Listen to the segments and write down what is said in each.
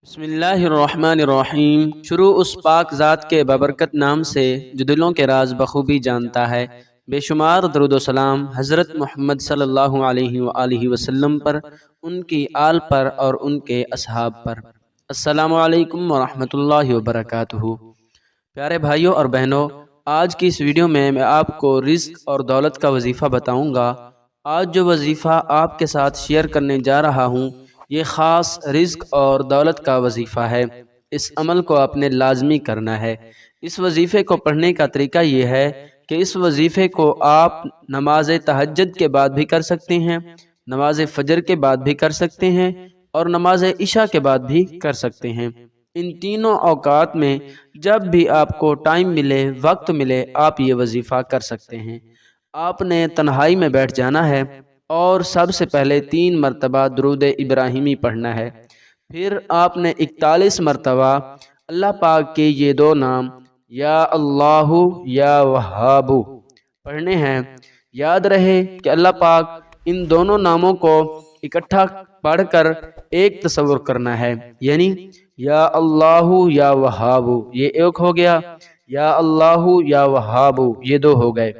بسم اللہ الرحمن الرحیم۔ شروع اس پاک ذات کے بابرکت نام سے جو دلوں کے راز بخوبی جانتا ہے۔ بے شمار درود و سلام حضرت محمد صلی اللہ علیہ وآلہ وسلم پر، ان کی آل پر اور ان کے اصحاب پر۔ السلام علیکم ورحمۃ اللہ وبرکاتہ۔ پیارے بھائیوں اور بہنوں، آج کی اس ویڈیو میں آپ کو رزق اور دولت کا وظیفہ بتاؤں گا۔ آج جو وظیفہ آپ کے ساتھ شیئر کرنے جا رہا ہوں، یہ خاص رزق اور دولت کا وظیفہ ہے۔ اس عمل کو آپ نے لازمی کرنا ہے۔ اس وظیفے کو پڑھنے کا طریقہ یہ ہے کہ اس وظیفے کو آپ نماز تہجد کے بعد بھی کر سکتے ہیں، نماز فجر کے بعد بھی کر سکتے ہیں اور نماز عشاء کے بعد بھی کر سکتے ہیں۔ ان تینوں اوقات میں جب بھی آپ کو ٹائم ملے، وقت ملے، آپ یہ وظیفہ کر سکتے ہیں۔ آپ نے تنہائی میں بیٹھ جانا ہے اور سب سے پہلے 3 مرتبہ درود ابراہیمی پڑھنا ہے۔ پھر آپ نے 41 مرتبہ اللہ پاک کے یہ 2 نام یا اللہ یا وہاب پڑھنے ہیں۔ یاد رہے کہ اللہ پاک ان دونوں ناموں کو اکٹھا پڑھ کر ایک تصور کرنا ہے، یعنی یا اللہ یا وہاب یہ ایک ہو گیا، یا اللہ یا وہاب یہ 2 ہو گئے۔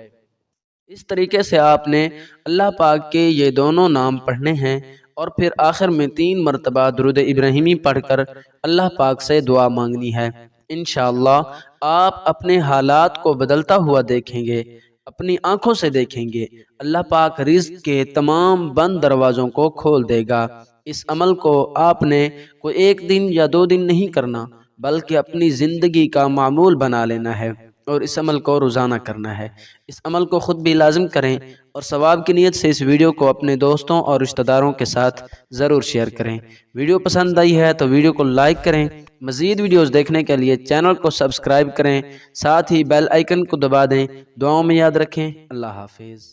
اس طریقے سے آپ نے اللہ پاک کے یہ دونوں نام پڑھنے ہیں اور پھر آخر میں 3 مرتبہ درود ابراہیمی پڑھ کر اللہ پاک سے دعا مانگنی ہے۔ انشاءاللہ آپ اپنے حالات کو بدلتا ہوا دیکھیں گے، اپنی آنکھوں سے دیکھیں گے۔ اللہ پاک رزق کے تمام بند دروازوں کو کھول دے گا۔ اس عمل کو آپ نے کوئی 1 دن یا 2 دن نہیں کرنا، بلکہ اپنی زندگی کا معمول بنا لینا ہے اور اس عمل کو روزانہ کرنا ہے۔ اس عمل کو خود بھی لازم کریں اور ثواب کی نیت سے اس ویڈیو کو اپنے دوستوں اور رشتہ داروں کے ساتھ ضرور شیئر کریں۔ ویڈیو پسند آئی ہے تو ویڈیو کو لائک کریں۔ مزید ویڈیوز دیکھنے کے لیے چینل کو سبسکرائب کریں، ساتھ ہی بیل آئیکن کو دبا دیں۔ دعاؤں میں یاد رکھیں۔ اللہ حافظ۔